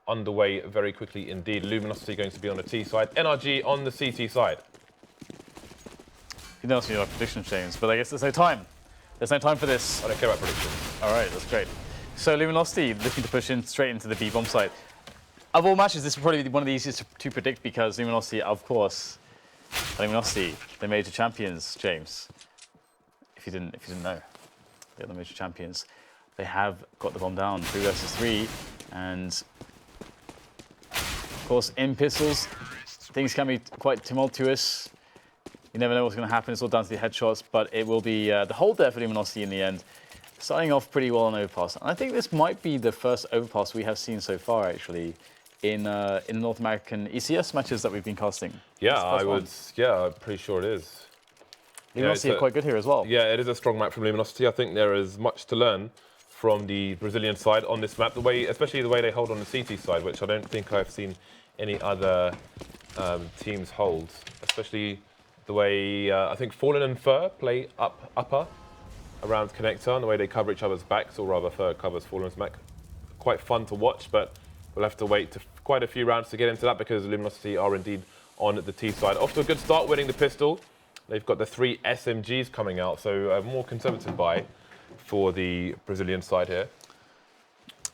underway very quickly indeed. Luminosity going to be on the T side, NRG on the CT side. You know, it's your predictions, James, but I guess there's no time. There's no time for this. I don't care about predictions. All right, that's great. So Luminosity looking to push in straight into the B-bomb site. Of all matches, this is probably one of the easiest to predict because Luminosity, of course, Luminosity, the major champions, James. If you didn't know, they're the major champions. They have got the bomb down, 3 versus 3, and of course, in pistols, things can be quite tumultuous. You never know what's going to happen. It's all down to the headshots, but it will be the hold there for Luminosity in the end. Starting off pretty well on overpass. And I think this might be the first overpass we have seen so far, actually, in the North American ECS matches that we've been casting. Yeah, I'm pretty sure it is. Luminosity are quite good here as well. Yeah, it is a strong map from Luminosity. I think there is much to learn from the Brazilian side on this map, especially the way they hold on the CT side, which I don't think I've seen any other teams hold, especially the way I think Fallen and Fur play upper around connector and the way they cover each other's backs, or rather Fur covers Fallen's back. Quite fun to watch, but we'll have to wait to quite a few rounds to get into that because Luminosity are indeed on the T side. Off to a good start, winning the pistol. They've got the 3 SMGs coming out, so a more conservative buy for the Brazilian side here.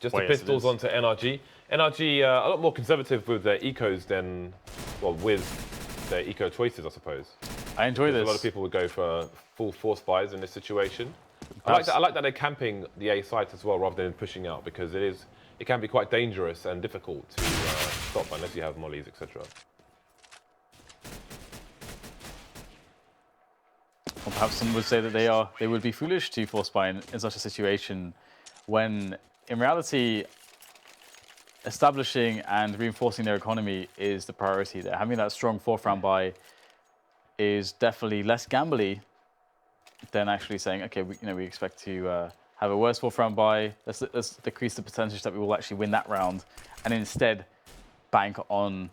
Just the pistols onto NRG. NRG a lot more conservative with their ecos than, well, with their eco choices, I suppose. I enjoy this. A lot of people would go for full force buys in this situation. I like that they're camping the A site as well rather than pushing out, because it can be quite dangerous and difficult to stop unless you have mollies, etc. Or perhaps some would say that they would be foolish to force buy in such a situation when, in reality, establishing and reinforcing their economy is the priority there. Having that strong 4th round buy is definitely less gambly than actually saying, okay, we expect to have a worse 4th round buy. Let's decrease the percentage that we will actually win that round, and instead bank on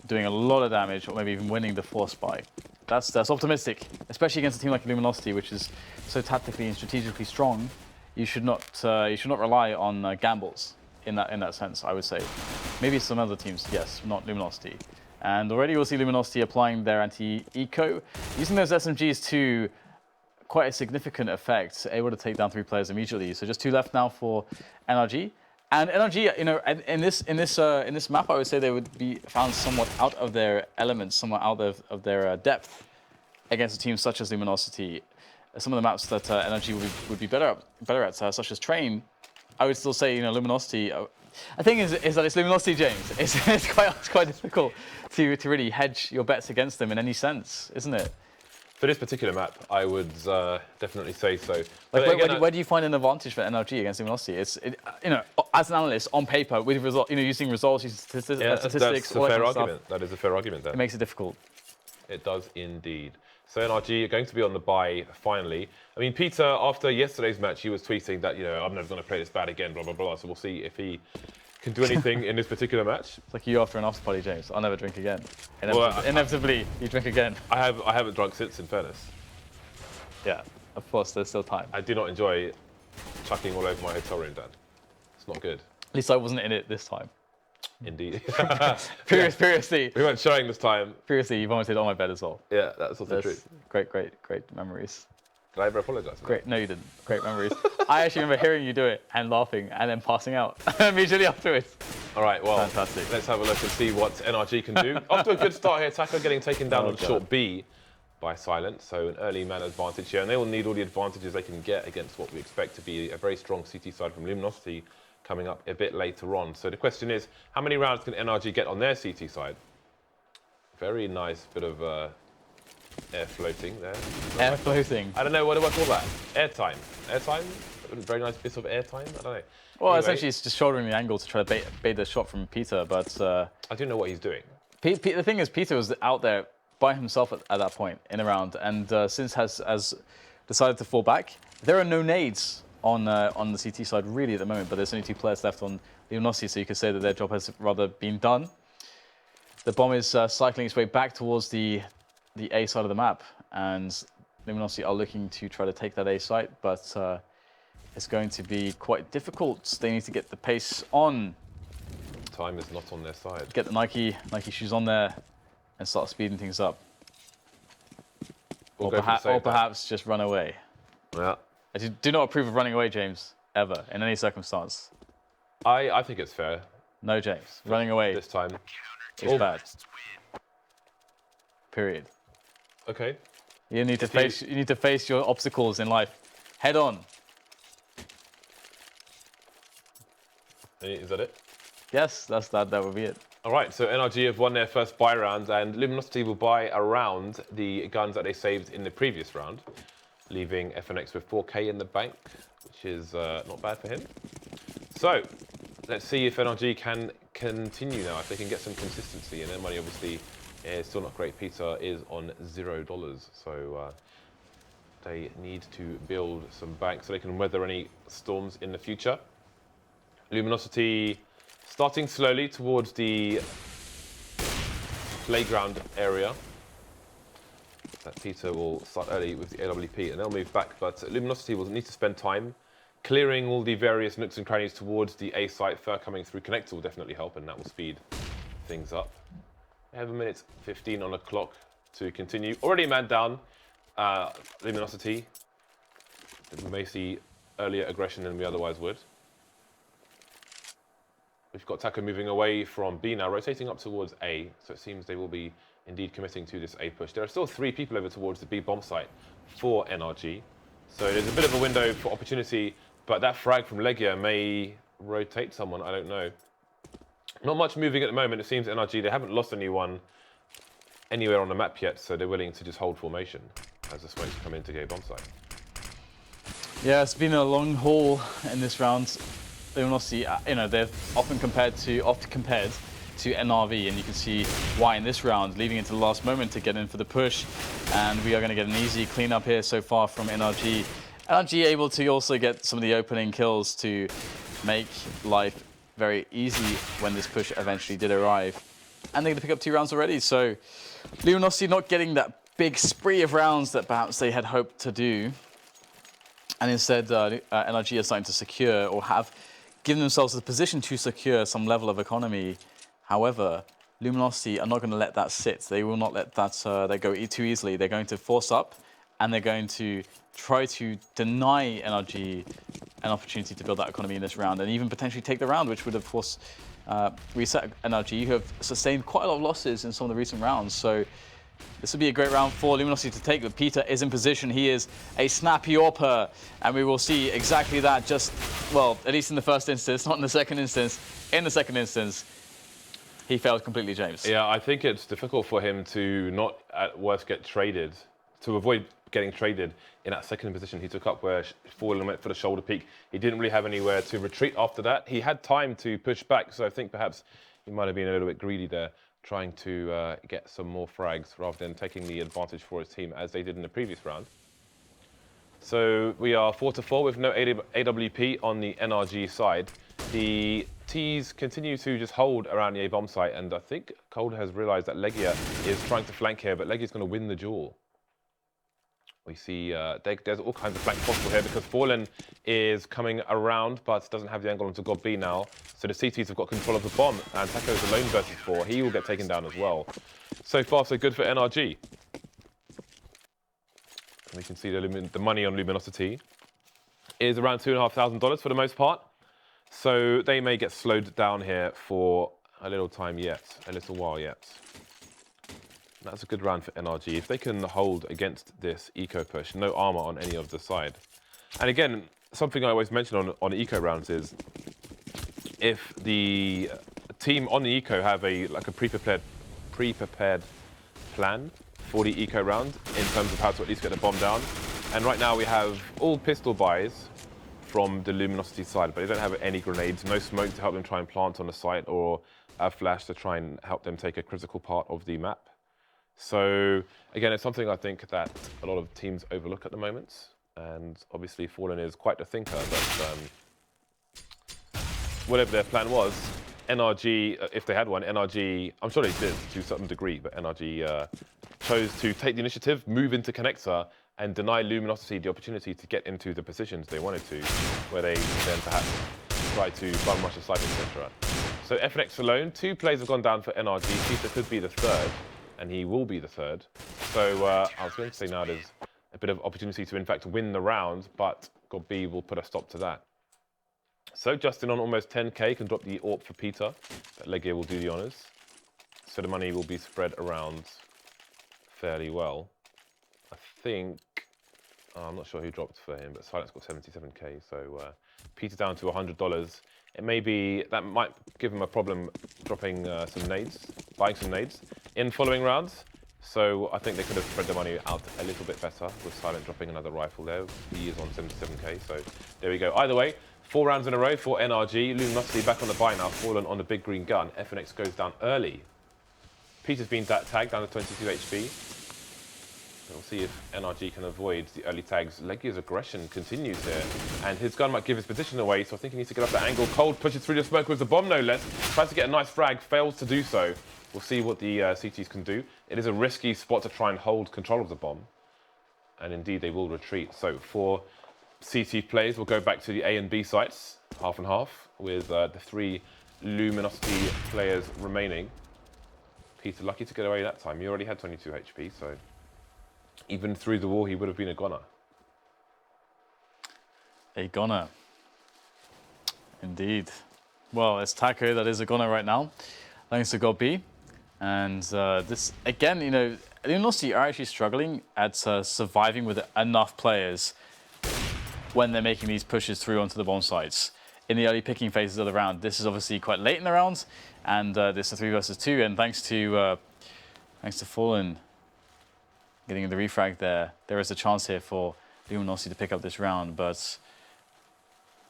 doing a lot of damage or maybe even winning the force buy. That's optimistic, especially against a team like Luminosity, which is so tactically and strategically strong. You should not rely on gambles in that sense, I would say. Maybe some other teams, yes, not Luminosity. And already we'll see Luminosity applying their anti-eco, using those SMGs to quite a significant effect, able to take down 3 players immediately. So just 2 left now for NRG. And NRG, in this map, I would say they would be found somewhat out of their elements, somewhat out of their depth against a team such as Luminosity. Some of the maps that NRG would be better at, such as Train, I would still say, Luminosity. I think is that it's Luminosity, James. It's quite difficult to really hedge your bets against them in any sense, isn't it? For this particular map, I would definitely say so. Like, where do you find an advantage for NRG against Luminosity? As an analyst, on paper, with using results, using statistics, that's a fair argument. That is a fair argument there. It makes it difficult. It does indeed. So NRG are going to be on the buy finally. I mean, Peter, after yesterday's match, he was tweeting that, I'm never going to play this bad again, blah, blah, blah. So we'll see if he can do anything in this particular match. It's like you after an after party, James. I'll never drink again. Inevitably, you drink again. I haven't drunk since, in fairness. Yeah, of course, there's still time. I do not enjoy chucking all over my hotel room, Dan. It's not good. At least I wasn't in it this time. Indeed. Previously. We weren't showing this time. Previously, you vomited on my bed as well. Yeah, that's also true. Great memories. Did I ever apologise? Great. No, you didn't. Great memories. I actually remember hearing you do it and laughing and then passing out immediately afterwards. All right, well, fantastic. Let's have a look and see what NRG can do. Off to a good start here. Taka getting taken down on short B by Silent, so an early man advantage here. And they will need all the advantages they can get against what we expect to be a very strong CT side from Luminosity coming up a bit later on. So the question is, how many rounds can NRG get on their CT side? Very nice bit of air floating there. Air floating? I don't know, what do I call that? Airtime. Airtime? Very nice bit of airtime? I don't know. Well, anyway, essentially it's just shouldering the angle to try to bait the shot from Peter, but... I don't know what he's doing. The thing is, Peter was out there by himself at that point in a round, and since has decided to fall back. There are no nades on the CT side really at the moment, but there's only 2 players left on Luminosity, so you could say that their job has rather been done. The bomb is cycling its way back towards the A side of the map, and Luminosity are looking to try to take that A site, but it's going to be quite difficult. They need to get the pace on. time is not on their side. Get the Nike shoes on there and start speeding things up. Or perhaps just run away. Yeah. I do not approve of running away, James, ever, in any circumstance. I think it's fair. No, James. Running away this time is bad. Period. Okay. You need to face your obstacles in life head on. Is that it? Yes, that would be it. All right, so NRG have won their first buy round, and Luminosity will buy around the guns that they saved in the previous round, leaving FNX with 4K in the bank, which is not bad for him. So let's see if NRG can continue now, if they can get some consistency, and their money obviously is still not great. Peter is on $0, so they need to build some bank so they can weather any storms in the future. Luminosity starting slowly towards the playground area. That Peter will start early with the AWP and they'll move back, but Luminosity will need to spend time clearing all the various nooks and crannies towards the A site. Fur coming through connector will definitely help, and that will speed things up. They have 1:15 on the clock to continue. Already a man down, Luminosity. We may see earlier aggression than we otherwise would. We've got Taco moving away from B now, rotating up towards A, so it seems they will be indeed committing to this A push. There are still 3 people over towards the B bomb site for NRG, so there's a bit of a window for opportunity, but that frag from Legia may rotate someone, I don't know. Not much moving at the moment. It seems NRG, they haven't lost anyone anywhere on the map yet, so they're willing to just hold formation as the smokes come into Gay bomb site. Yeah, it's been a long haul in this round. Luminosity, they're often compared to NRV, and you can see why in this round, leaving it to the last moment to get in for the push. And we are going to get an easy cleanup here so far from NRG. NRG able to also get some of the opening kills to make life very easy when this push eventually did arrive. And they're going to pick up 2 rounds already, so Luminosity not getting that big spree of rounds that perhaps they had hoped to do. And instead, NRG are starting to secure or have given themselves the position to secure some level of economy. However, Luminosity are not going to let that sit. They will not let that they go too easily. They're going to force up, and they're going to try to deny NRG an opportunity to build that economy in this round, and even potentially take the round, which would, of course, reset NRG, who have sustained quite a lot of losses in some of the recent rounds. So this would be a great round for Luminosity to take, but Peter is in position. He is a snappy AWPer, and we will see exactly that just, well, at least in the first instance, not in the second instance. In the second instance, he failed completely, James. Yeah, I think it's difficult for him to not, at worst, get traded, to avoid getting traded in that second position he took up where Fallen went for the shoulder peak. He didn't really have anywhere to retreat after that. He had time to push back, so I think perhaps he might have been a little bit greedy there, trying to get some more frags rather than taking the advantage for his team as they did in the previous round. So we are 4-4 with no AWP on the NRG side. The T's continue to just hold around the A bomb site, and I think Cold has realized that Legia is trying to flank here, but Legia is going to win the duel. We see there's all kinds of flanks possible here because Fallen is coming around but doesn't have the angle onto God B now. So the CTs have got control of the bomb, and Taco is alone versus 4. He will get taken down as well. So far, so good for NRG. And we can see the money on Luminosity is around $2,500 for the most part. So they may get slowed down here for a little time yet, a little while yet. That's a good round for NRG. If they can hold against this eco push, no armor on any of the side. And again, something I always mention on eco rounds is if the team on the eco have a pre-prepared plan for the eco round in terms of how to at least get the bomb down. And right now we have all pistol buys from the Luminosity side, but they don't have any grenades, no smoke to help them try and plant on the site, or a flash to try and help them take a critical part of the map. So again, it's something I think that a lot of teams overlook at the moment, and obviously Fallen is quite a thinker, but whatever their plan was, NRG, if they had one, NRG, I'm sure they did to a certain degree, but NRG chose to take the initiative, move into connector, and deny Luminosity the opportunity to get into the positions they wanted to, where they then perhaps try to bum rush the site, etc. So FNX alone, 2 players have gone down for NRG. Peter could be the third, and he will be the third. So I was going to say now there's a bit of opportunity to, in fact, win the round, but God B will put a stop to that. So Justin on almost 10k can drop the AWP for Peter, but Legia will do the honours. So the money will be spread around fairly well. I think, I'm not sure who dropped for him, but Silence got 77k, so Peter down to $100. It may be, that might give him a problem dropping some nades, buying some nades in following rounds. So I think they could have spread the money out a little bit better with Silent dropping another rifle there. He is on 77k, so there we go. Either way, 4 rounds in a row for NRG. Luminosity back on the buy now, Fallen on the big green gun. FNX goes down early. Peter's been tagged down to 22 HP. We'll see if NRG can avoid the early tags. Legia's aggression continues here, and his gun might give his position away, so I think he needs to get up the angle. Cold pushes through the smoke with the bomb, no less. Tries to get a nice frag, fails to do so. We'll see what the CTs can do. It is a risky spot to try and hold control of the bomb, and indeed they will retreat. So for CT players, we'll go back to the A and B sites, half and half, with the 3 Luminosity players remaining. Peter lucky to get away that time. He already had 22 HP, so even through the wall, he would have been a goner. A goner. Indeed. Well, it's Taco that is a goner right now, thanks to God B. And this, again, you know, Luminosity are actually struggling at surviving with enough players when they're making these pushes through onto the bomb sites. In the early picking phases of the round, this is obviously quite late in the round, and this is a 3 versus 2, and thanks to Fallen getting the refrag there is a chance here for Luminosity to pick up this round, but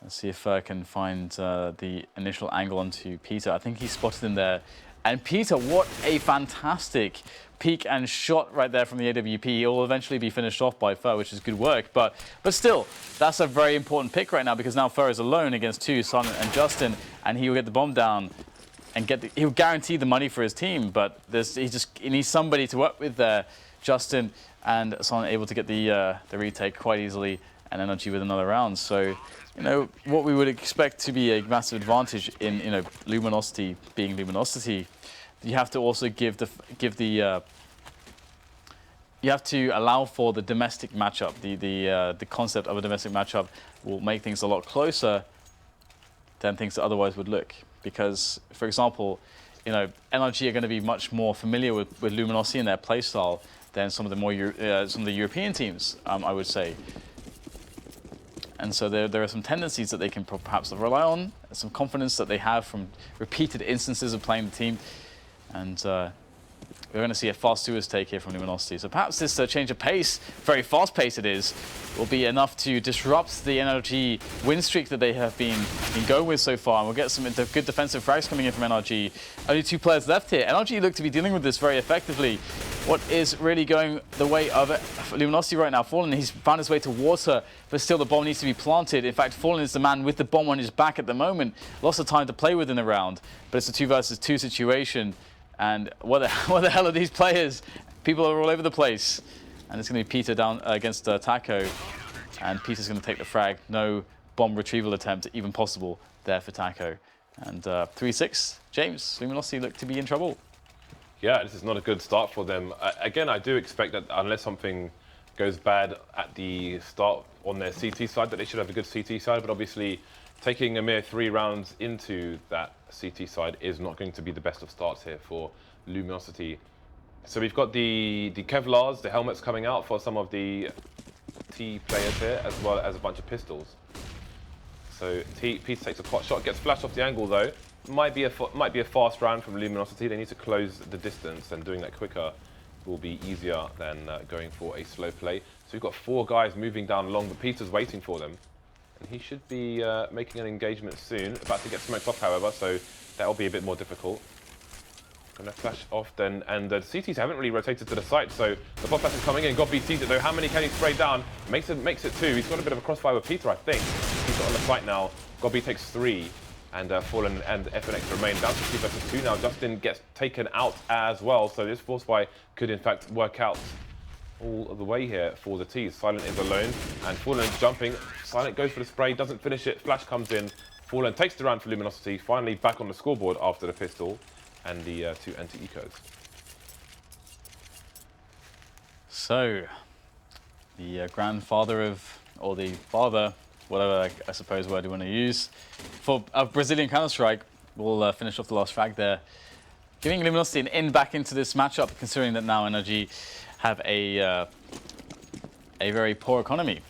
let's see if I can find the initial angle onto Peter. I think he spotted him there. And Peter, what a fantastic peek and shot right there from the AWP. He'll eventually be finished off by Fur, which is good work. But still, that's a very important pick right now, because now Fur is alone against 2, Silent and Justin, and he will get the bomb down and he'll guarantee the money for his team. But he needs somebody to work with there. Justin and Silent able to get the retake quite easily, and NRG with another round. So, you know, what we would expect to be a massive advantage in, you know, Luminosity being Luminosity, you have to also you have to allow for the domestic matchup. The concept of a domestic matchup will make things a lot closer than things that otherwise would look. Because, for example, you know, NRG are going to be much more familiar with Luminosity and their playstyle than some of the European teams, I would say. And so there are some tendencies that they can perhaps rely on, some confidence that they have from repeated instances of playing the team. And we're going to see a fast sewers take here from Luminosity. So perhaps this change of pace, very fast pace it is, will be enough to disrupt the NRG win streak that they have been going with so far. And we'll get some good defensive frags coming in from NRG. Only 2 players left here. NRG look to be dealing with this very effectively. What is really going the way of Luminosity right now? Fallen, he's found his way to water, but still the bomb needs to be planted. In fact, Fallen is the man with the bomb on his back at the moment. Lots of time to play with in the round, but it's a 2 versus 2 situation. And what the hell are these players? People are all over the place. And it's going to be Peter down against Taco. And Peter's going to take the frag. No bomb retrieval attempt even possible there for Taco. And 3-6, James, Luminosity look to be in trouble. Yeah, this is not a good start for them. Again, I do expect that unless something goes bad at the start on their CT side, that they should have a good CT side. But obviously, taking a mere 3 rounds into that CT side is not going to be the best of starts here for Luminosity. So we've got the Kevlars, the helmets coming out for some of the T players here, as well as a bunch of pistols. So Peter takes a pot shot, gets flashed off the angle though. Might be a fast round from Luminosity. They need to close the distance, and doing that quicker will be easier than going for a slow play. So we've got 4 guys moving down long, but Peter's waiting for them. And he should be making an engagement soon. About to get smoked off, however, so that'll be a bit more difficult. Gonna flash off then, and the CTs haven't really rotated to the site, so the bot pass is coming in. God B sees it though. How many can he spray down? Makes it 2. He's got a bit of a crossfire with Peter, I think. He's got on the site now. God B takes 3. And Fallen and FNX remain down to 2 versus 2 now. Justin gets taken out as well, so this force buy could in fact work out all the way here for the T's. Silent is alone, and Fallen is jumping. Silent goes for the spray, doesn't finish it. Flash comes in. Fallen takes the round for Luminosity, finally back on the scoreboard after the pistol and the 2 anti-ecos. So, the grandfather of, or the father, whatever I suppose word you want to use, for Brazilian Counter-Strike, will finish off the last frag there, giving Luminosity an in back into this matchup, considering that now NRG have a very poor economy.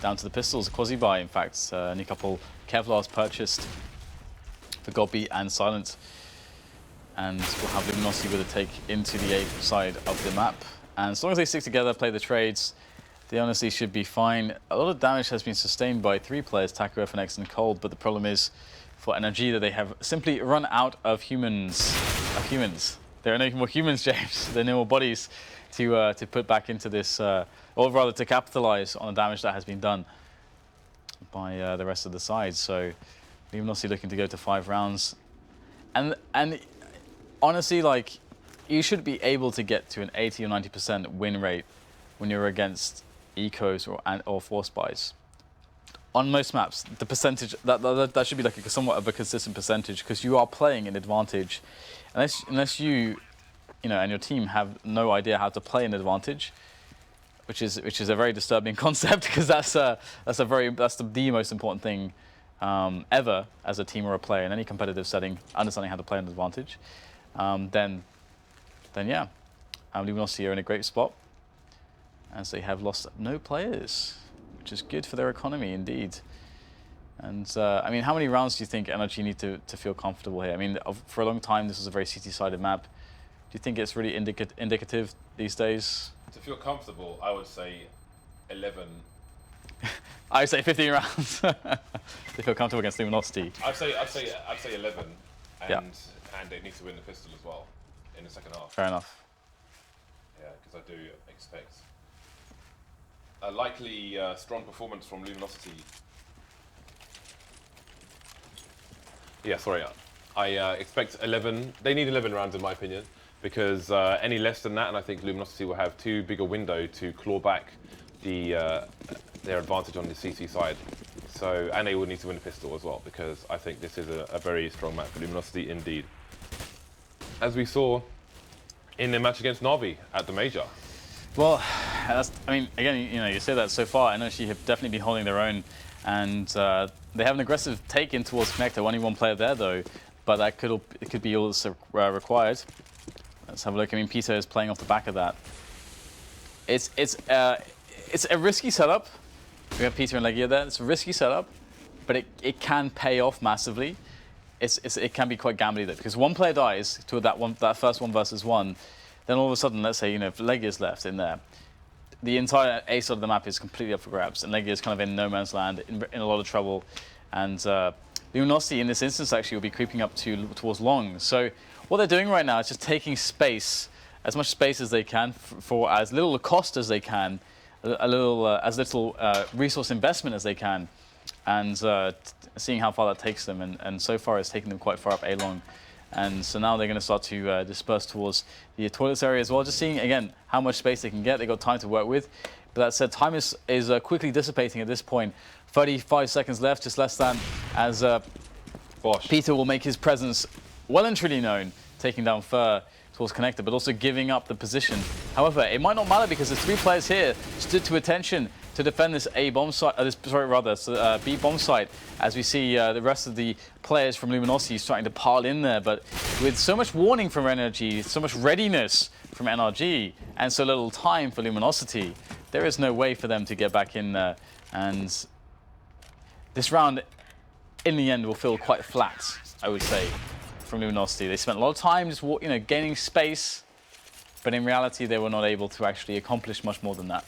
Down to the pistols, quasi-buy, in fact. Only a couple Kevlars purchased for Godbeat and Silent. And we'll have Luminosity with a take into the A side of the map. And as long as they stick together, play the trades, they honestly should be fine. A lot of damage has been sustained by 3 players, Taku, FNX, and Cold, but the problem is for NRG that they have simply run out of humans. There are no more humans, James. There are no more bodies to put back into this, or rather to capitalize on the damage that has been done by the rest of the side. So Luminosity looking to go to 5 rounds. And honestly, like, you should be able to get to an 80 or 90% win rate when you're against ecos or force buys. On most maps, the percentage, that should be like a somewhat of a consistent percentage, because you are playing an advantage. Unless you know, and your team have no idea how to play an advantage, which is a very disturbing concept, because that's the most important thing ever as a team or a player in any competitive setting, understanding how to play an advantage. Then yeah, Luminosity are in a great spot, as they have lost no players, which is good for their economy indeed. And I mean, how many rounds do you think NRG need to feel comfortable here? I mean, for a long time, this was a very CT-sided map. Do you think it's really indicative these days? To feel comfortable, I would say 11. I would say 15 rounds. To feel comfortable against Luminosity. I'd say 11, and yeah. they need to win the pistol as well in the second half. Fair enough. Yeah, because I do expect a likely strong performance from Luminosity. Yeah, sorry. I expect 11. They need 11 rounds, in my opinion, because any less than that, and I think Luminosity will have too big a window to claw back their advantage on the CT side. So, and they will need to win a pistol as well, because I think this is a very strong match for Luminosity indeed. As we saw in the match against Na'Vi at the Major. Well, I mean, again, you know, you say that so far, NRG have definitely been holding their own, and they have an aggressive take in towards Connector. Only 1 player there though, but that could be also required. Let's have a look. I mean, Peter is playing off the back of that. It's a risky setup. We have Peter and Legia there. It's a risky setup, but it can pay off massively. It can be quite gambly though, because 1 player dies to that first 1 versus 1, then all of a sudden, let's say, you know, if Legia's left in there, the entire A side of the map is completely up for grabs, and Legia is kind of in no man's land, in a lot of trouble, and Luminosity in this instance actually will be creeping up towards long. So what they're doing right now is just taking space, as much space as they can, for as little cost as they can, as little resource investment as they can, and seeing how far that takes them. And so far it's taken them quite far up A long. And so now they're going to start to disperse towards the toilets area as well, just seeing again how much space they can get. They've got time to work with. But that said, time is quickly dissipating at this point. 35 seconds left, just less than, as Peter will make his presence well and truly known, taking down Fur towards Connector, but also giving up the position. However, it might not matter, because the 3 players here stood to attention to defend this A bomb site, B bomb site, as we see the rest of the players from Luminosity starting to pile in there. But with so much warning from NRG, so much readiness from NRG, and so little time for Luminosity, there is no way for them to get back in there. And this round, in the end, will feel quite flat, I would say, from Luminosity. They spent a lot of time just gaining space, but in reality, they were not able to actually accomplish much more than that.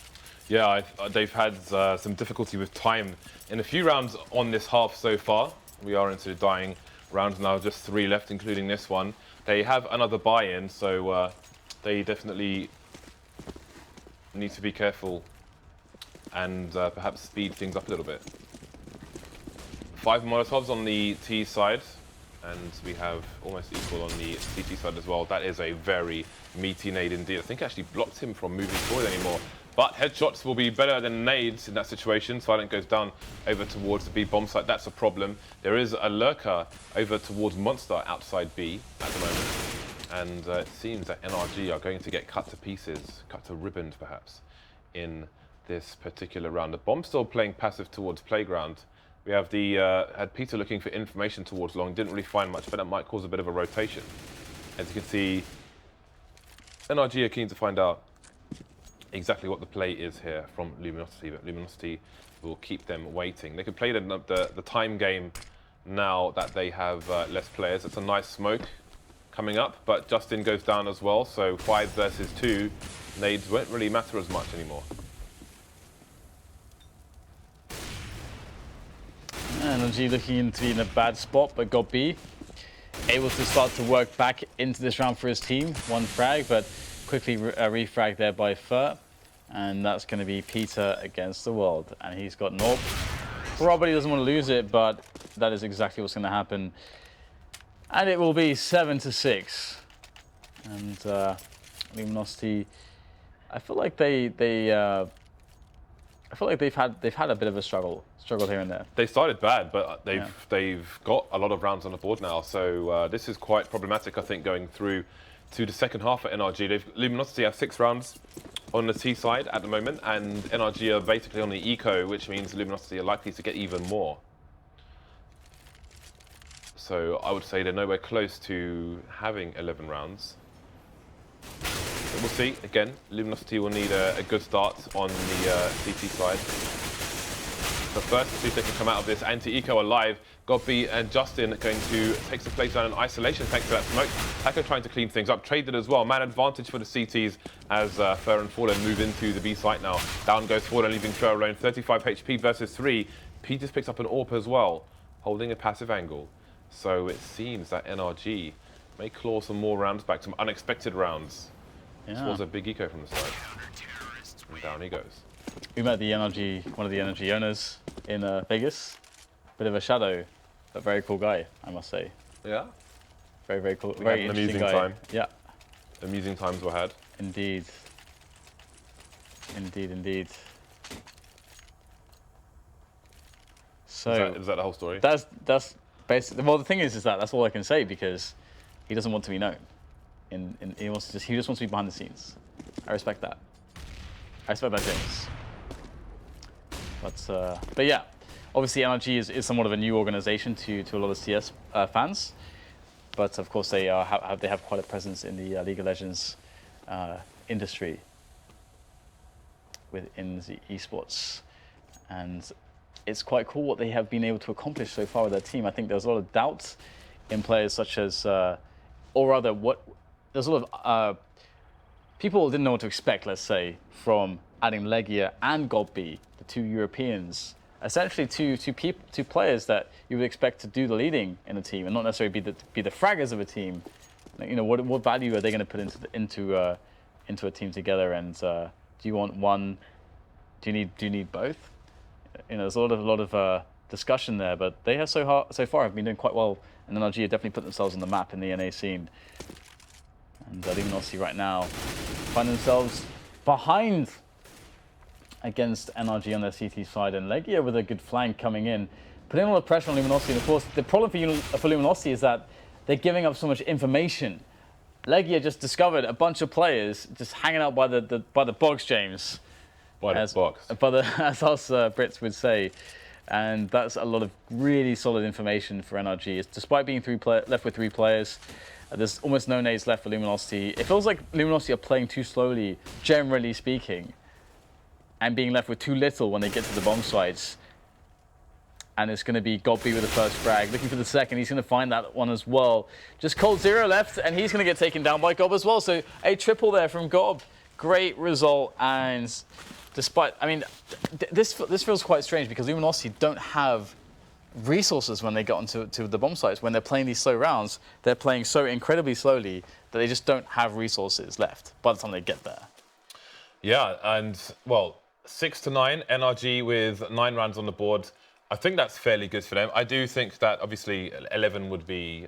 Yeah, they've had some difficulty with time in a few rounds on this half so far. We are into the dying rounds now, just 3 left, including this one. They have another buy-in, so they definitely need to be careful and perhaps speed things up a little bit. 5 Molotovs on the T side, and we have almost equal on the CT side as well. That is a very meaty nade indeed. I think it actually blocked him from moving forward anymore. But headshots will be better than nades in that situation. Silent goes down over towards the B bomb site. That's a problem. There is a lurker over towards Monster outside B at the moment. And it seems that NRG are going to get cut to pieces, cut to ribbons perhaps, in this particular round. The bomb still playing passive towards playground. We have the had Peter looking for information towards long, didn't really find much, but that might cause a bit of a rotation. As you can see, NRG are keen to find out exactly what the play is here from Luminosity, but Luminosity will keep them waiting. They could play the time game now that they have less players. It's a nice smoke coming up, but Justin goes down as well, so 5 versus 2 nades won't really matter as much anymore. NRG looking to be in a bad spot, but got B. Able to start to work back into this round for his team. 1 frag, but quickly refrag there by Fur. And that's going to be Peter against the world. And he's got Norp. Probably doesn't want to lose it, but that is exactly what's going to happen. And it will be 7-6. And Luminosity, I feel like they've had a bit of a struggle here and there. They started bad, but they've got a lot of rounds on the board now, so this is quite problematic, I think, going through to the second half at NRG. Luminosity have 6 rounds on the T side at the moment, and NRG are basically on the eco, which means Luminosity are likely to get even more. So I would say they're nowhere close to having 11 rounds. But we'll see. Again, Luminosity will need a good start on the CT side. But first, see if they can come out of this. Anti-eco alive. Godby and Justin going to take the place down in isolation thanks to that smoke. Taco trying to clean things up. Traded as well. Man advantage for the CTs as Fur and Fallen move into the B site now. Down goes Fallen, leaving Fur alone. 35 HP versus 3. Peters picks up an AWP as well, holding a passive angle. So it seems that NRG may claw some more rounds back, some unexpected rounds. Yeah. This was a big eco from the side. And down he goes. We met the NRG, one of the NRG owners in Vegas. Bit of a shadow, but very cool guy, I must say. Yeah. Very, very cool. Very interesting amusing guy. Time. Yeah. Amusing times were had. Indeed. Indeed, indeed. So is that the whole story? That's basically. Well, the thing is that that's all I can say because he doesn't want to be known. He just wants to be behind the scenes. I respect that. I respect that, James. But yeah, obviously NRG is somewhat of a new organization to a lot of CS fans, but of course they have quite a presence in the League of Legends industry within the esports, and it's quite cool what they have been able to accomplish so far with their team. I think there's a lot of doubts in players such as, or rather, there's a lot of people didn't know what to expect, let's say, from adding Legia and Godby, the 2 Europeans, essentially two players that you would expect to do the leading in a team and not necessarily be the fraggers of a team. You know, what value are they going to put into a team together? And do you want one? Do you need both? You know, there's a lot of discussion there, but they have so far have been doing quite well, and NRG have definitely put themselves on the map in the NA scene. And Luminosity right now find themselves behind against NRG on their CT side, and Legia with a good flank coming in, putting a lot of pressure on Luminosity. And of course, the problem for Luminosity is that they're giving up so much information. Legia just discovered a bunch of players just hanging out by the box, James. By the box. As us Brits would say. And that's a lot of really solid information for NRG. Despite being left with 3 players, there's almost no nades left for Luminosity. It feels like Luminosity are playing too slowly, generally speaking, and being left with too little when they get to the bomb sites. And it's going to be Godby with the first frag. Looking for the second, he's going to find that one as well. Just Cold Zero left, and he's going to get taken down by Gob as well. So a triple there from Gob. Great result, and despite, I mean, this feels quite strange because Luminosity don't have resources when they get onto the bomb sites. When they're playing these slow rounds, they're playing so incredibly slowly that they just don't have resources left by the time they get there. Yeah, and well, 6-9, NRG with 9 rounds on the board. I think that's fairly good for them. I do think that obviously 11 would be,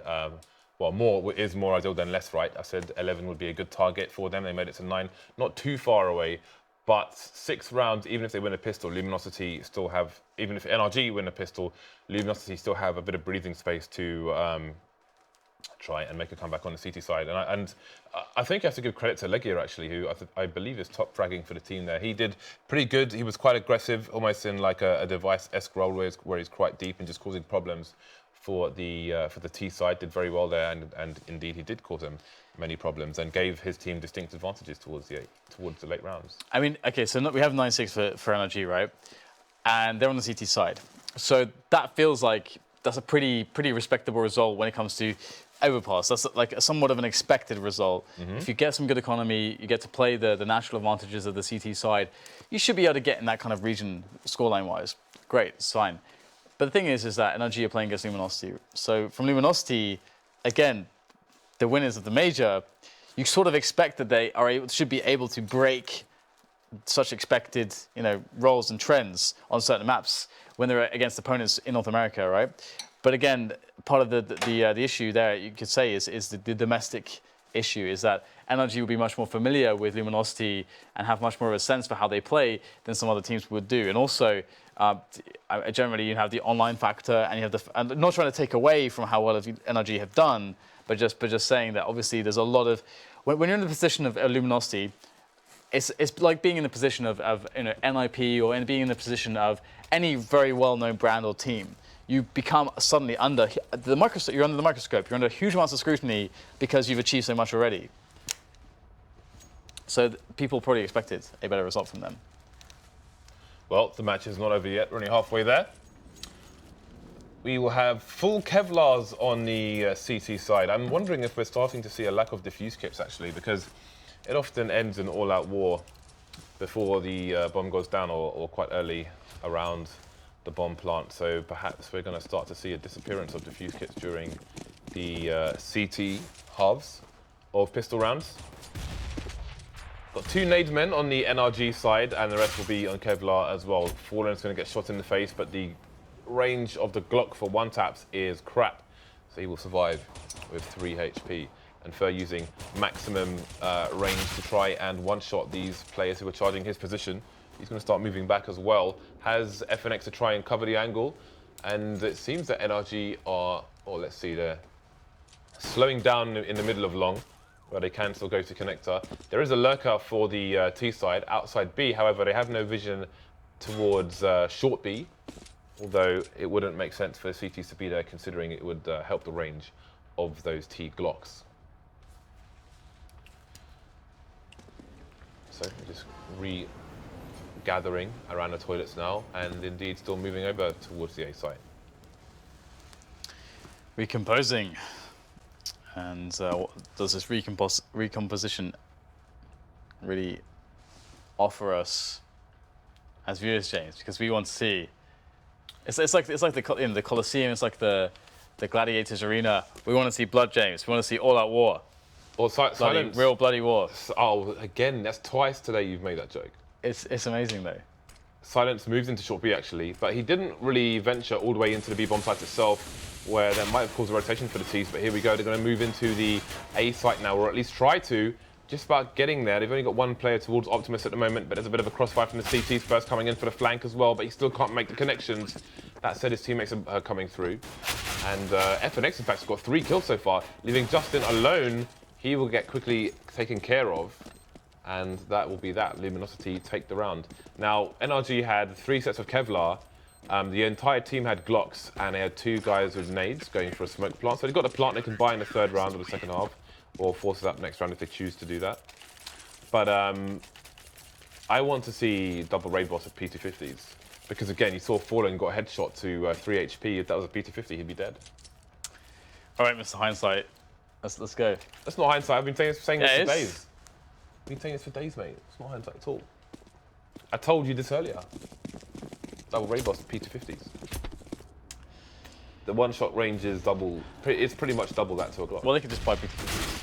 well, more is more ideal than less, right? I said 11 would be a good target for them. They made it to 9, not too far away. But 6 rounds, even if they win a pistol, Luminosity still have, even if NRG win a pistol, Luminosity still have a bit of breathing space to try and make a comeback on the CT side. And I think you have to give credit to Legia, actually, who I believe is top fragging for the team there. He did pretty good. He was quite aggressive, almost in like a device-esque role where he's quite deep and just causing problems for the T side. Did very well there, and indeed he did cause them many problems and gave his team distinct advantages towards the late rounds. I mean, okay, so we have 9-6 for NRG, right? And they're on the CT side. So that feels like that's a pretty respectable result when it comes to overpass. That's like somewhat of an expected result. If you get some good economy, you get to play the natural advantages of the CT side, you should be able to get in that kind of region scoreline-wise. Great, it's fine. But the thing is that NRG are playing against Luminosity. So from Luminosity, again, the winners of the major, you sort of expect that they should be able to break such expected, roles and trends on certain maps when they're against opponents in North America, right? But again, part of the issue there, you could say, is the domestic issue, is that NRG will be much more familiar with Luminosity and have much more of a sense for how they play than some other teams would do. And also, generally, you have the online factor, and you have and not trying to take away from how well NRG have done, but just saying that obviously there's a lot of when you're in the position of Luminosity, it's like being in the position of NIP or being in the position of any very well-known brand or team. You become suddenly under the microscope. You're under the microscope. You're under huge amounts of scrutiny because you've achieved so much already. So people probably expected a better result from them. Well, the match is not over yet. We're only halfway there. We will have full Kevlars on the CT side. I'm wondering if we're starting to see a lack of diffuse kits, actually, because it often ends in all-out war before the bomb goes down or quite early around the bomb plant. So perhaps we're going to start to see a disappearance of diffuse kits during the CT halves of pistol rounds. Got 2 nade men on the NRG side, and the rest will be on Kevlar as well. Fallen's going to get shot in the face, but the range of the Glock for one-taps is crap, so he will survive with 3 HP. And Fer using maximum range to try and one-shot these players who are charging his position. He's going to start moving back as well. Has FNX to try and cover the angle, and it seems that NRG are, let's see, they're slowing down in the middle of long, where they can still go to connector. There is a lurker for the T side outside B. However, they have no vision towards short B, although it wouldn't make sense for the CTs to be there, considering it would help the range of those T Glocks. So just regathering around the toilets now, and indeed still moving over towards the A site. Recomposing. And what does this recomposition really offer us as viewers, James? Because we want to see. It's like the Colosseum. It's like the Gladiators Arena. We want to see blood, James. We want to see all-out war. Or silence. Real bloody war. Oh, again, that's twice today you've made that joke. It's amazing though. Silence moves into short B actually, but he didn't really venture all the way into the B bomb site itself, where that might have caused a rotation for the T's, but here we go. They're going to move into the A site now, or at least try to. Just about getting there. They've only got 1 player towards Optimus at the moment, but there's a bit of a crossfire from the CTs first coming in for the flank as well, but he still can't make the connections. That said, his teammates are coming through. And FNX, in fact, has got 3 kills so far, leaving Justin alone. He will get quickly taken care of, and that will be that. Luminosity take the round. Now, NRG had 3 sets of Kevlar. The entire team had Glocks, and they had 2 guys with nades going for a smoke plant. So they've got a plant they can buy in the 3rd round or the 2nd half, or force it up next round if they choose to do that. But I want to see double raid boss of P250s. Because again, you saw Fallen got a headshot to 3 HP. If that was a P250, he'd be dead. All right, Mr. Hindsight. Let's go. That's not hindsight. I've been saying this for days. I've been saying this for days, mate. It's not hindsight at all. I told you this earlier. Double raid boss P250s. The one-shot range is double. It's pretty much double that to a Glock. Well, they could just buy P250s.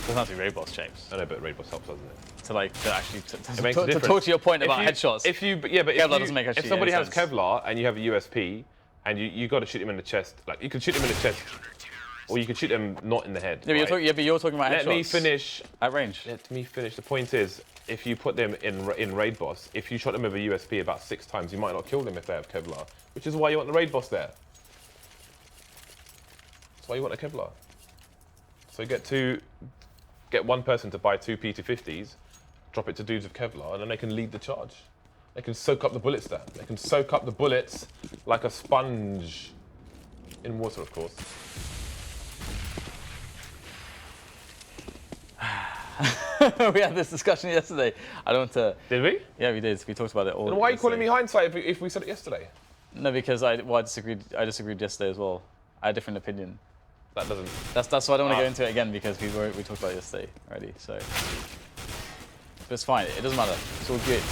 Doesn't have to be raid boss, James. I know, but raid boss helps, doesn't it? To talk to your point about headshots. If somebody has Kevlar and you have a USP, and you got to shoot him in the chest, like you could shoot him in the chest Or you could shoot them not in the head. Yeah, but you're talking about Let me headshots finish. at range. Let me finish. The point is, if you put them in Raid Boss, if you shot them with a USP about 6 times, you might not kill them if they have Kevlar, which is why you want the Raid Boss there. That's why you want a Kevlar. So get one person to buy 2 P250s, drop it to dudes with Kevlar, and then they can lead the charge. They can soak up the bullets there. They can soak up the bullets like a sponge. In water, of course. We had this discussion yesterday. I don't want to... Did we? Yeah, we did. We talked about it all. Then why are you yesterday. calling me hindsight if we said it yesterday? No, because I disagreed. I disagreed yesterday as well. I had a different opinion. That doesn't... That's why I don't want to go into it again, because we talked about it yesterday already. So, but it's fine. It doesn't matter. It's all good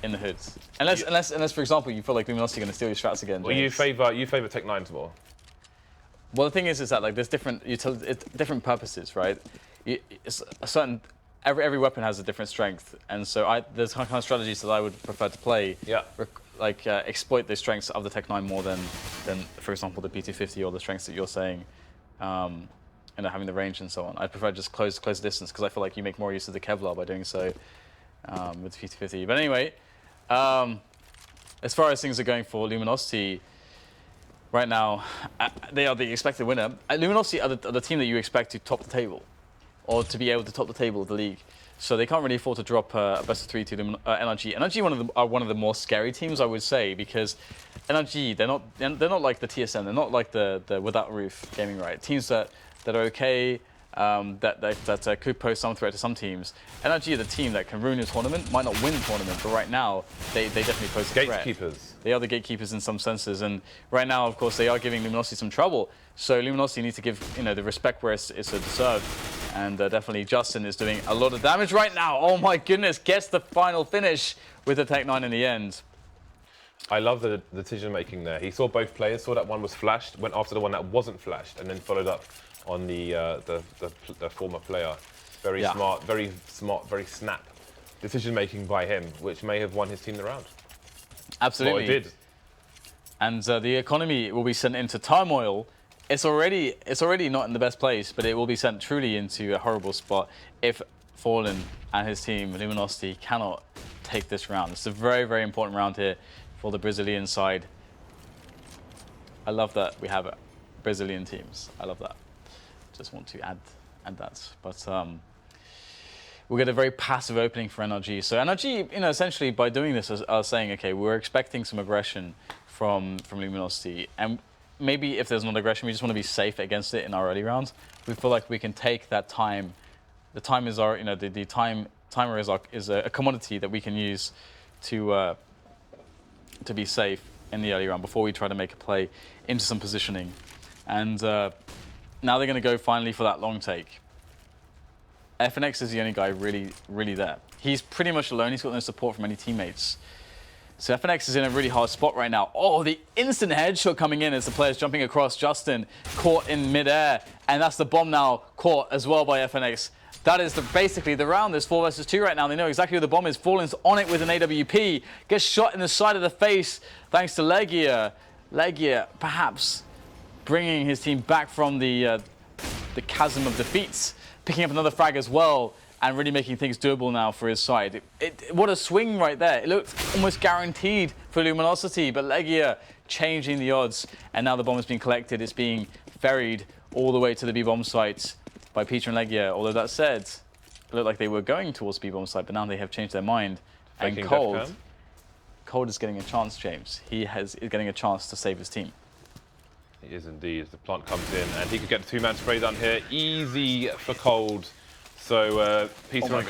in the hoods. Unless for example, you feel like Luminosity are going to steal your strats again. Well, you favour Tech 9s more. Well, the thing is that like there's different purposes, right? It's a certain every weapon has a different strength, and so there's kind of strategies that I would prefer to play. Yeah. Like exploit the strengths of the Tech 9 more than for example the P250 or the strengths that you're saying, having the range and so on. I prefer just close the distance because I feel like you make more use of the Kevlar by doing so with the P250. But anyway, as far as things are going for Luminosity. Right now, they are the expected winner. Luminosity are the team that you expect to top the table, or to be able to top the table of the league. So they can't really afford to drop a best of 3 to NRG. NRG are one of the more scary teams, I would say, because NRG they're not like the TSM. They're not like the Without Roof Gaming, right? Teams that are okay. That could pose some threat to some teams. NRG are the team that can ruin a tournament, might not win the tournament, but right now they definitely pose a threat. Gatekeepers. They are the gatekeepers in some senses, and right now, of course, they are giving Luminosity some trouble. So Luminosity need to give the respect where it's deserved, and definitely Justin is doing a lot of damage right now. Oh my goodness, gets the final finish with the Tech 9 in the end. I love the decision making there. He saw both players, saw that one was flashed, went after the one that wasn't flashed, and then followed up on the former player. Very smart, very snap decision making by him, which may have won his team the round. Absolutely. Well, it did. And the economy will be sent into turmoil. It's already not in the best place, but it will be sent truly into a horrible spot if Fallen and his team, Luminosity, cannot take this round. It's a very, very important round here for the Brazilian side. I love that we have Brazilian teams. I love that. Just want to add that. But we'll get a very passive opening for NRG. So NRG, essentially by doing this, are saying, okay, we're expecting some aggression from Luminosity, and maybe if there's not aggression, we just want to be safe against it in our early rounds. We feel like we can take that time. The time is our, the timer is a commodity that we can use to be safe in the early round before we try to make a play into some positioning. And now they're going to go finally for that long take. FNX is the only guy really there. He's pretty much alone. He's got no support from any teammates. So FNX is in a really hard spot right now. Oh, the instant headshot coming in as the player's jumping across. Justin caught in midair. And that's the bomb now caught as well by FNX. That is basically the round. There's 4 versus 2 right now. They know exactly where the bomb is. Fallen's on it with an AWP. Gets shot in the side of the face thanks to Legia. Legia perhaps bringing his team back from the chasm of defeats. Picking up another frag as well. And really making things doable now for his side. What a swing right there. It looked almost guaranteed for Luminosity, but Legia changing the odds. And now the bomb has been collected. It's being ferried all the way to the B-bomb site by Peter and Legia. Although that said, it looked like they were going towards the B-bomb site, but now they have changed their mind. And Cold is getting a chance, James. He is getting a chance to save his team. He is indeed. The plant comes in, and he could get the 2-man spray done here. Easy for Cold. So Peter and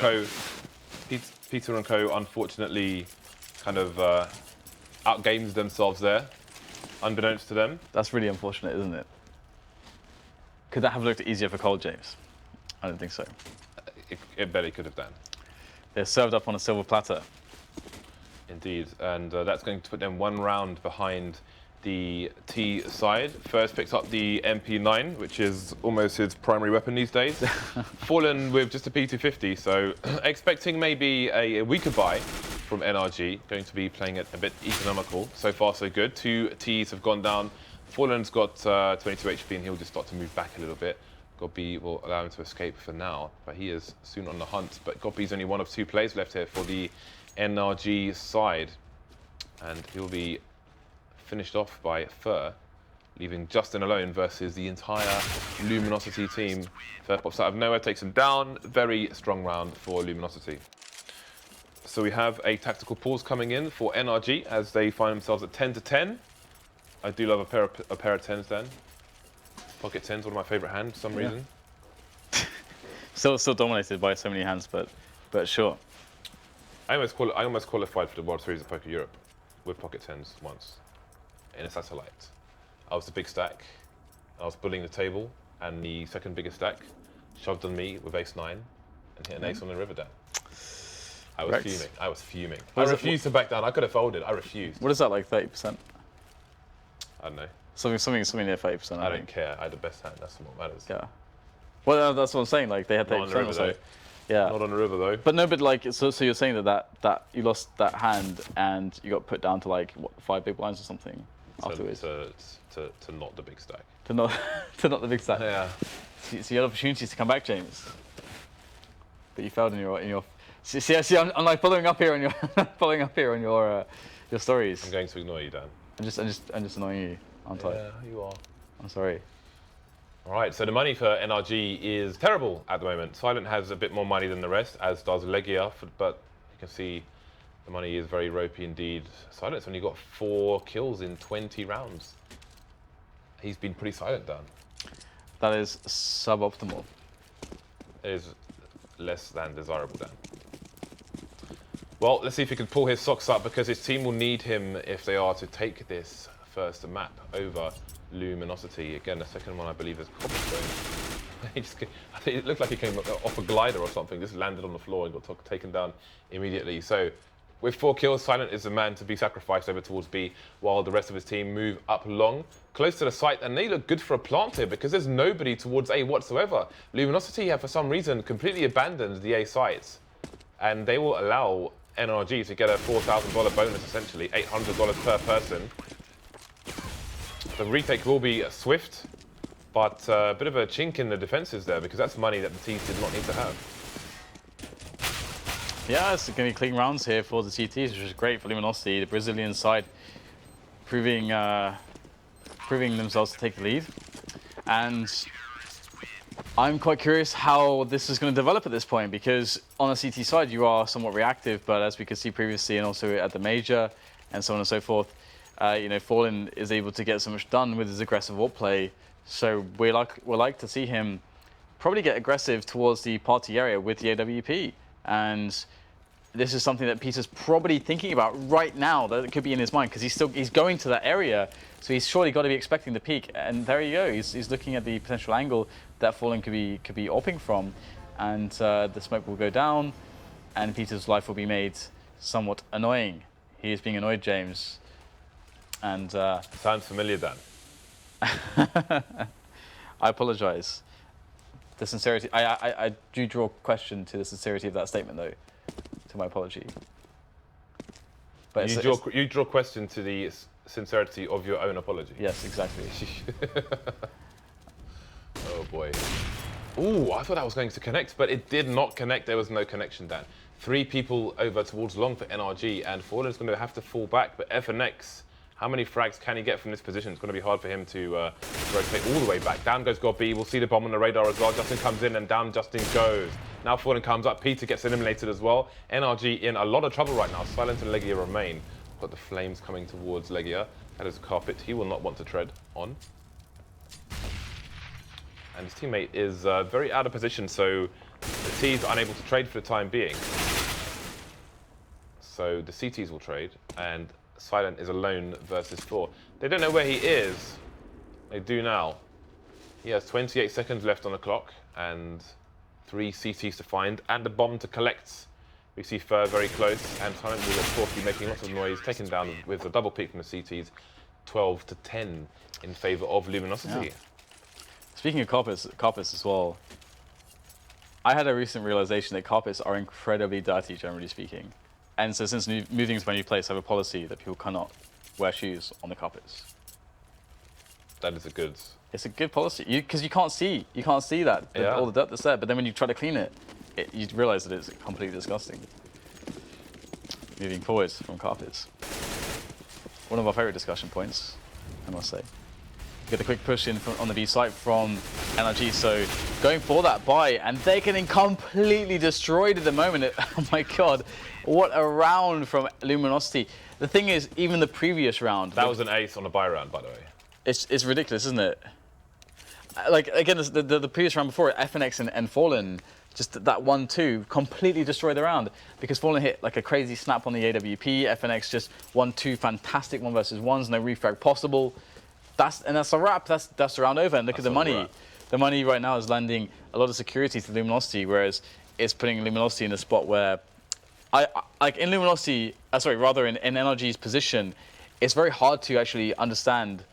Co, unfortunately, kind of outgames themselves there, unbeknownst to them. That's really unfortunate, isn't it? Could that have looked easier for Cold, James? I don't think so. It barely could have done. They're served up on a silver platter. Indeed, and that's going to put them 1 round behind the T side. First picks up the MP9, which is almost his primary weapon these days. Fallen with just a P250, so expecting maybe a weaker buy from NRG. Going to be playing it a bit economical. So far, so good. 2 Ts have gone down Fallen's got 22 HP and he'll just start to move back a little bit. Godby will allow him to escape for now, but he is soon on the hunt. But Godby's only one of 2 players left here for the NRG side. And he'll be finished off by Fur, leaving Justin alone versus the entire Luminosity team. Fur pops out of nowhere, takes him down. Very strong round for Luminosity. So we have a tactical pause coming in for NRG as they find themselves at 10-10. I do love a pair of 10s, Dan. Pocket 10's one of my favorite hands for some reason. Still dominated by so many hands, but sure. I almost qualified for the World Series of Poker Europe with pocket 10s once in a satellite. I was the big stack. I was bullying the table, and the second biggest stack shoved on me with ace-9 and hit an ace on the river down. I was fuming. I was fuming. I refused to back down. I could have folded. I refused. What is that, like 30%? I don't know. Something near 30%. I don't care. I had the best hand. That's what matters. Yeah. Well, that's what I'm saying. Like they had 30% or so. Yeah. Not on the river though. But no, but like so you're saying that you lost that hand and you got put down to like what, 5 big blinds or something afterwards. To not the big stack. To not the big stack. Yeah. So you had opportunities to come back, James. But you failed in your. See, I'm like following up here on your your stories. I'm going to ignore you, Dan. I'm just annoying you, aren't I? Yeah, you are. I'm sorry. All right, so the money for NRG is terrible at the moment. Silent has a bit more money than the rest, as does Legia, but you can see the money is very ropey indeed. Silent's only got 4 kills in 20 rounds. He's been pretty silent, Dan. That is suboptimal. It is less than desirable, Dan. Well, let's see if he can pull his socks up, because his team will need him if they are to take this first map over Luminosity. Again, the second one, I believe, is Cobblestone. I think it looked like he came off a glider or something, just landed on the floor and got taken down immediately. So, with 4 kills, Silent is the man to be sacrificed over towards B, while the rest of his team move up long, close to the site, and they look good for a plant here, because there's nobody towards A whatsoever. Luminosity have, for some reason, completely abandoned the A sites, and they will allow NRG to get a $4,000 bonus, essentially, $800 per person. The retake will be swift, but a bit of a chink in the defenses there, because that's money that the teams did not need to have. Yeah, it's going to be clean rounds here for the CTs, which is great for Luminosity. The Brazilian side proving themselves to take the lead. And I'm quite curious how this is going to develop at this point, because on the CT side, you are somewhat reactive, but as we could see previously and also at the major and so on and so forth, Fallen is able to get so much done with his aggressive warp play. So we're like to see him probably get aggressive towards the party area with the AWP. And this is something that Peter's probably thinking about right now, that it could be in his mind, because he's going to that area, so he's surely got to be expecting the peak. And there you go, he's looking at the potential angle that Fallen could be AWPing from, and the smoke will go down, and Peter's life will be made somewhat annoying. He is being annoyed, James. And sounds familiar, Dan. I apologize. The sincerity, I do draw question to the sincerity of that statement, though, to my apology. But you draw question to the sincerity of your own apology. Yes, exactly. Oh boy. Ooh, I thought I was going to connect, but it did not connect. There was no connection, Dan. 3 people over towards long for NRG, and Fallen's going to have to fall back, but FNX, how many frags can he get from this position? It's going to be hard for him to rotate all the way back. Down goes Godby. We'll see the bomb on the radar as well. Justin comes in, and down Justin goes. Now Fallen comes up. Peter gets eliminated as well. NRG in a lot of trouble right now. Silent and Legia remain. Got the flames coming towards Legia. That is a carpet he will not want to tread on. And his teammate is very out of position, so the T's are unable to trade for the time being. So the CTs will trade, and Silent is alone versus 4. They don't know where he is. They do now. He has 28 seconds left on the clock and 3 CTs to find and a bomb to collect. We see Fur very close, and Silent will of course be making lots of noise, taken down with a double peak from the CTs, 12-10 in favor of Luminosity. Yeah. Speaking of carpets as well, I had a recent realization that carpets are incredibly dirty, generally speaking. And so since moving to my new place, I have a policy that people cannot wear shoes on the carpets. That is a good. It's a good policy because you can't see that all the dirt that's there. But then when you try to clean it, you realise that it's completely disgusting. Moving forwards from carpets, one of our favourite discussion points, I must say. Get the quick push in on the B site from NRG, so going for that buy, and they're getting completely destroyed at the moment. Oh my god, what a round from Luminosity. The thing is, even the previous round... That was an ace on a buy round, by the way. It's ridiculous, isn't it? Like, again, the previous round before, FNX and Fallen, just that 1-2 completely destroyed the round because Fallen hit like a crazy snap on the AWP. FNX just 1-2 fantastic 1 versus 1s, no refrag possible. That's a wrap. That's the round over. And look at the money. The money right now is landing a lot of security to Luminosity, whereas it's putting Luminosity in a spot where, like in Luminosity, rather in NRG's position, it's very hard to actually understand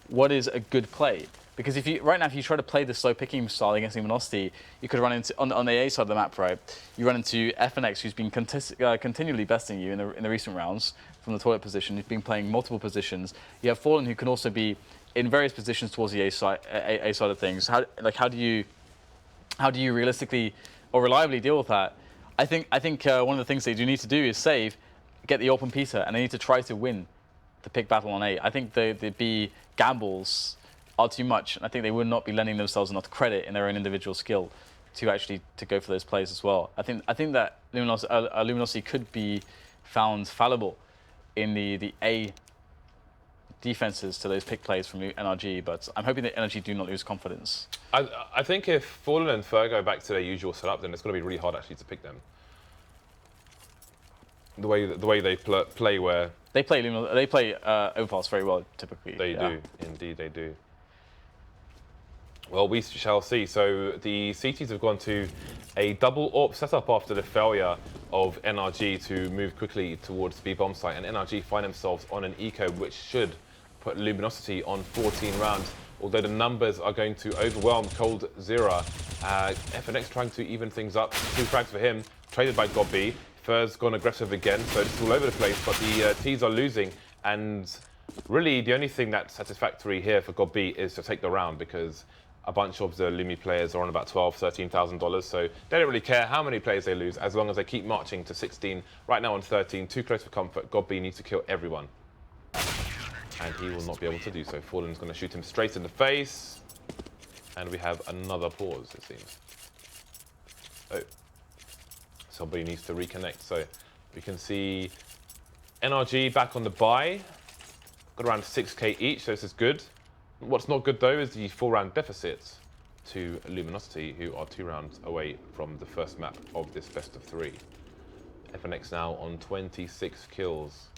what is a good play. Because if you try to play the slow picking style against Luminosity, you could run into on the A side of the map, right? You run into FNX, who's been continually besting you in the recent rounds from the toilet position. He's been playing multiple positions. You have Fallen, who can also be in various positions towards the A side of things. How do you realistically or reliably deal with that? I think one of the things they do need to do is save, get the open Peter, and they need to try to win the pick battle on A. I think the B gambles are too much, and I think they would not be lending themselves enough credit in their own individual skill to go for those plays as well. I think that Luminosity could be found fallible in the A defenses to those pick plays from NRG, but I'm hoping that NRG do not lose confidence. I think if Fallen and Fer go back to their usual setup, then it's going to be really hard actually to pick them. The way they play, where they play overpass very well typically. They do, indeed they do. Well, we shall see. So the CTs have gone to a double AWP setup after the failure of NRG to move quickly towards the B-bomb site, and NRG find themselves on an eco, which should put Luminosity on 14 rounds, although the numbers are going to overwhelm Cold Zera. FNX trying to even things up. 2 frags for him, traded by Gobby. Fer's gone aggressive again, so it's all over the place, but the T's are losing, and really the only thing that's satisfactory here for Gobby is to take the round, because a bunch of the Lumi players are on about $12,000, $13,000, so they don't really care how many players they lose as long as they keep marching to 16. Right now on 13, too close for comfort. Gobby needs to kill everyone, and he will not be able to do so. Fallen's going to shoot him straight in the face, and we have another pause, it seems. Oh, somebody needs to reconnect. So we can see NRG back on the buy, got around 6k each, so this is good. What's not good though is the 4-round deficit to Luminosity, who are 2 rounds away from the first map of this best of 3. FNX now on 26 kills.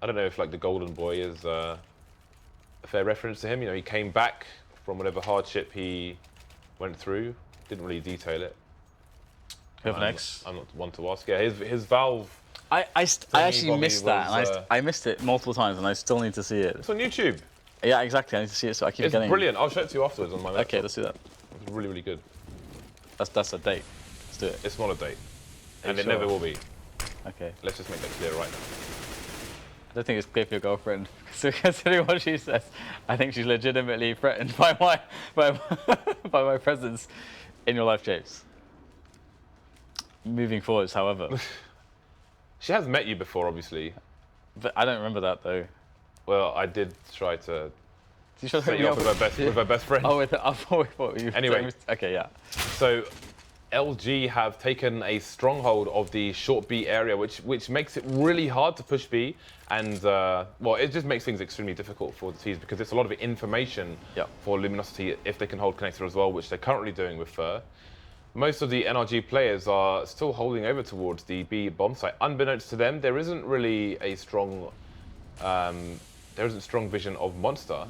I don't know if like the Golden Boy is a fair reference to him. You know, he came back from whatever hardship he went through. Didn't really detail it. FNX. I'm not one to ask. Yeah, his Valve. I actually missed that. And I missed it multiple times, and I still need to see it. It's on YouTube. Yeah, exactly. I need to see it, so I keep getting... It's brilliant. I'll show it to you afterwards on my laptop. Okay, let's do that. It's really, really good. That's a date. Let's do it. It's not a date. And it never will be. Okay. Let's just make that clear right now. I don't think it's clear for your girlfriend. Considering what she says, I think she's legitimately threatened by my presence in your life, James. Moving forwards, however. She has met you before, obviously. But I don't remember that, though. Well, I did try to set you me up with her best friend. Oh, I thought you... Anyway. Okay, yeah. So, LG have taken a stronghold of the short B area, which makes it really hard to push B, and well, it just makes things extremely difficult for the T's because it's a lot of information for Luminosity if they can hold connector as well, which they're currently doing with Fer. Most of the NRG players are still holding over towards the B bomb site. Unbeknownst to them, there isn't really a strong, strong vision of Monster.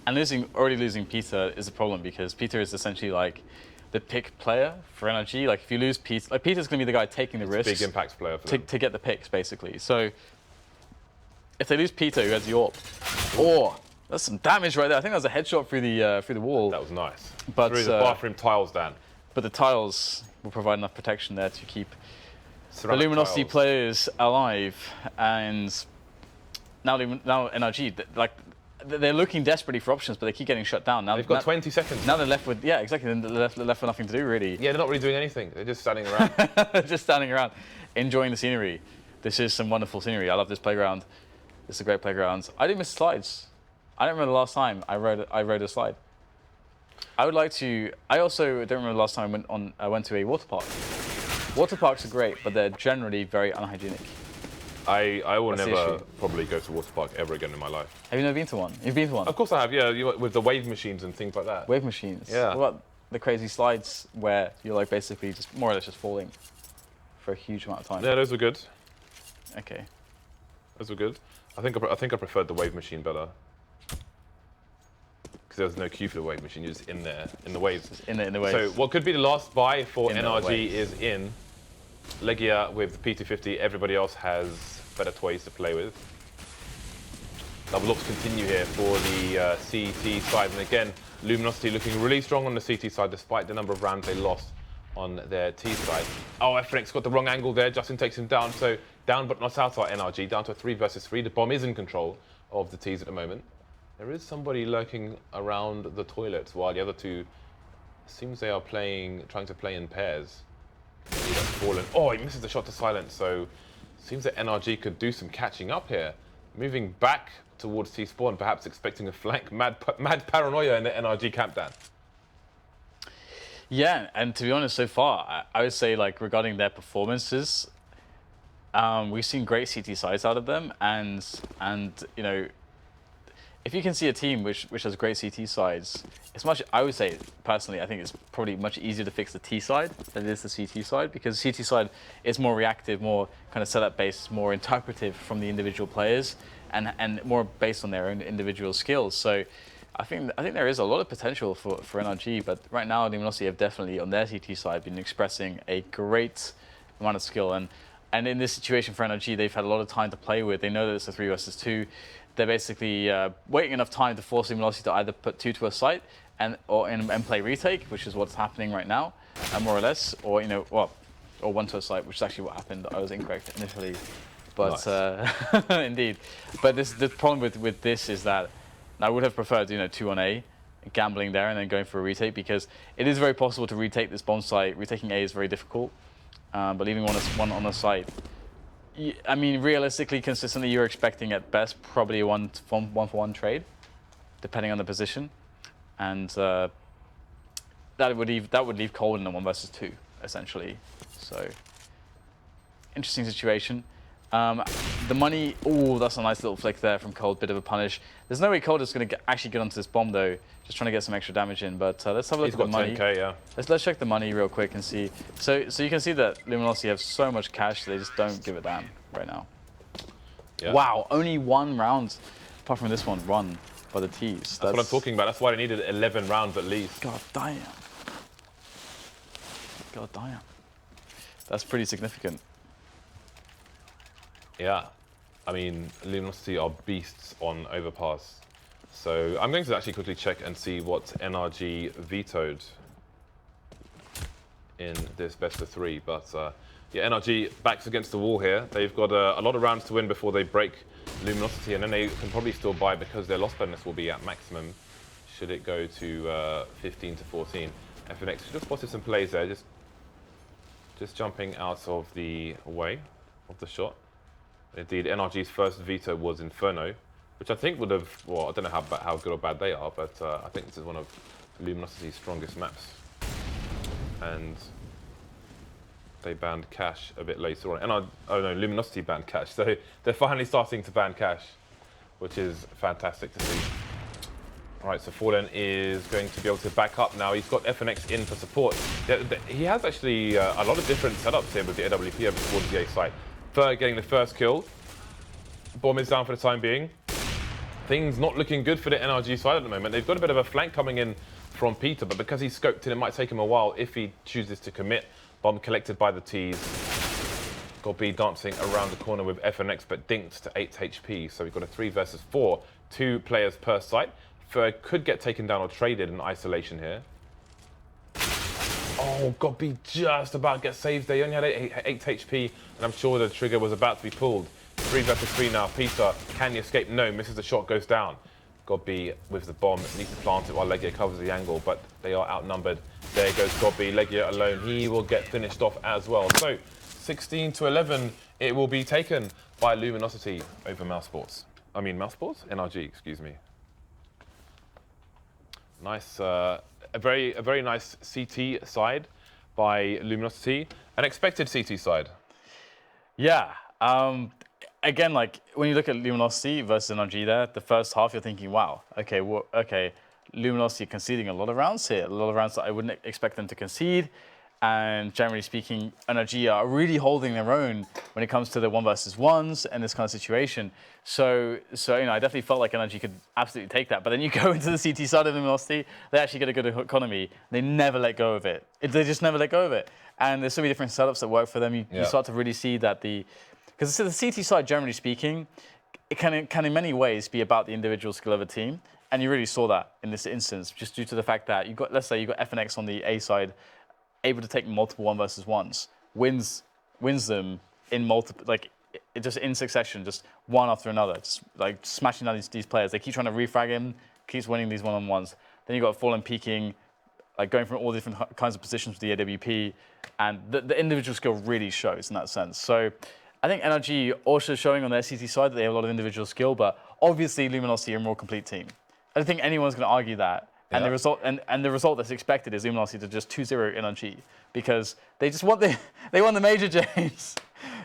And already losing Peter is a problem because Peter is essentially like the pick player for NRG. Like if you lose Peter, like Peter's going to be the guy taking the risks. Big impact player for them. To get the picks, basically. So if they lose Peter, who has the AWP, that's some damage right there. I think that was a headshot through the wall. That was nice. But through the bathroom tiles, Dan. But the tiles will provide enough protection there to keep the Luminosity players alive. And now NRG, like they're looking desperately for options, but they keep getting shut down. Now They've got 20 seconds. Now they're left with, yeah, exactly. They're left with nothing to do, really. Yeah, they're not really doing anything. They're just standing around. Just standing around, enjoying the scenery. This is some wonderful scenery. I love this playground. It's a great playground. I didn't miss slides. I don't remember the last time I rode a slide. I would like to. I also don't remember the last time I went to a water park. Water parks are great, but they're generally very unhygienic. I will That's never probably go to a water park ever again in my life. Have you never been to one? You've been to one? Of course I have, yeah, with the wave machines and things like that. Wave machines. Yeah. What about the crazy slides where you're like basically just more or less just falling for a huge amount of time? Yeah, those were good. Okay. Those were good. I think I preferred the wave machine better. Because there was no queue for the wave machine, you're just in there, in the waves. Just in the waves. So what could be the last buy for In the NRG waves. is in. Legia with the P250, everybody else has better toys to play with. Double ups continue here for the CT side, and again, Luminosity looking really strong on the CT side despite the number of rounds they lost on their T side. Oh, FNX got the wrong angle there, Justin takes him down, so down but not out are NRG, down to a 3 versus 3. The bomb is in control of the Ts at the moment. There is somebody lurking around the toilets while the other two, seems they are trying to play in pairs. Fallen. Oh, he misses the shot to silence, so seems that NRG could do some catching up here. Moving back towards T-spawn, perhaps expecting a flank. Mad paranoia in the NRG camp, Dan. Yeah, and to be honest, so far, I would say like regarding their performances, we've seen great CT sides out of them, and you know, if you can see a team which has great CT sides, it's much. I would say personally, I think it's probably much easier to fix the T side than it is the CT side, because the CT side is more reactive, more kind of setup based, more interpretive from the individual players, and more based on their own individual skills. So I think there is a lot of potential for NRG, but right now Luminosity have definitely on their CT side been expressing a great amount of skill, and in this situation for NRG, they've had a lot of time to play with. They know that it's a 3 versus 2. They're basically waiting enough time to force Luminosity to either put 2 to a site and play retake, which is what's happening right now, more or less, or you know, well, or 1 to a site, which is actually what happened. I was incorrect initially, but Nice. indeed. But the problem with this is that I would have preferred, you know, 2 on A, gambling there and then going for a retake, because it is very possible to retake this bomb site. Retaking A is very difficult, but leaving one on a site. I mean, realistically, consistently, you're expecting at best probably a one for one trade, depending on the position, and that would leave Cold in a 1 versus 2 essentially. So interesting situation. The money, oh, that's a nice little flick there from Cold, bit of a punish. There's no way Cold is going to actually get onto this bomb though, just trying to get some extra damage in, but let's have a look at the money. He's got 10k, yeah. Let's check the money real quick and see. So you can see that Luminosity have so much cash, they just don't give a damn right now. Yeah. Wow, only 1 round, apart from this one, run by the Ts. That's what I'm talking about. That's why they needed 11 rounds at least. God damn. God damn. That's pretty significant. Yeah, I mean, Luminosity are beasts on overpass. So I'm going to actually quickly check and see what NRG vetoed in this best of 3. But yeah, NRG backs against the wall here. They've got a lot of rounds to win before they break Luminosity, and then they can probably still buy because their loss bonus will be at maximum should it go to 15 to 14. FNX just spotted some plays there, just jumping out of the way of the shot. Indeed, NRG's first veto was Inferno, which I think would have, well, I don't know how good or bad they are, but I think this is one of Luminosity's strongest maps. And they banned Cash a bit later on. Oh no, Luminosity banned Cash. So they're finally starting to ban Cash, which is fantastic to see. All right, so Fallen is going to be able to back up now. He's got FNX in for support. He has actually a lot of different setups here with the AWP over towards the A site. Ferg getting the first kill. Bomb is down for the time being. Things not looking good for the NRG side at the moment. They've got a bit of a flank coming in from Peter, but because he's scoped in, it might take him a while if he chooses to commit. Bomb collected by the Ts. Gobi dancing around the corner with FNX, but dinked to 8 HP. So we've got a 3 versus 4, 2 players per site. Ferg could get taken down or traded in isolation here. Oh, Gobi just about gets saved there. He only had 8 HP, and I'm sure the trigger was about to be pulled. 3 versus 3 now. Peter, can he escape? No, misses the shot, goes down. Godby with the bomb needs to plant it while Legia covers the angle, but they are outnumbered. There goes Godby, Legia alone. He will get finished off as well. So 16-11, it will be taken by Luminosity over Mouse Sports. I mean, Mouse Sports? NRG, excuse me. Nice, a very nice CT side by Luminosity. An expected CT side. Yeah. Again, like when you look at Luminosity versus NRG there, the first half you're thinking, wow, okay, Luminosity conceding a lot of rounds here, a lot of rounds that I wouldn't expect them to concede. And generally speaking, NRG are really holding their own when it comes to the 1 versus 1s and this kind of situation. So I definitely felt like NRG could absolutely take that. But then you go into the CT side of Luminosity, they actually get a good economy. They never let go of it. They just never let go of it. And there's so many different setups that work for them. You start to really see that because the CT side, generally speaking, it can in many ways be about the individual skill of a team. And you really saw that in this instance, just due to the fact that let's say you got FNX on the A side, able to take multiple 1 versus 1s, wins them in multiple, like just in succession, just one after another, just like smashing down these players. They keep trying to refrag him, keeps winning these 1-on-1s. Then you got Fallen peaking, like going from all different kinds of positions with the AWP, and the individual skill really shows in that sense. So I think NRG also showing on their CT side that they have a lot of individual skill, but obviously Luminosity are a more complete team. I don't think anyone's going to argue that. And the result that's expected is Luminosity to just 2-0 NRG because they just won the major, James.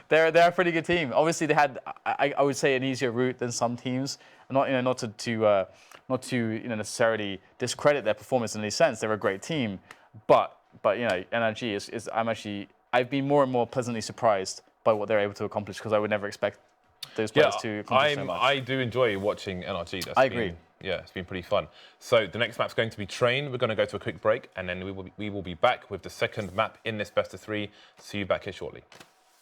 They're a pretty good team. Obviously, they had I would say an easier route than some teams. Not to necessarily discredit their performance in any sense. They're a great team, but NRG I've been more and more pleasantly surprised by what they're able to accomplish because I would never expect those players to accomplish so much. I do enjoy watching NRG. I agree. Yeah, it's been pretty fun. So the next map's going to be Train. We're going to go to a quick break, and then we will be back with the second map in this best of 3. See you back here shortly.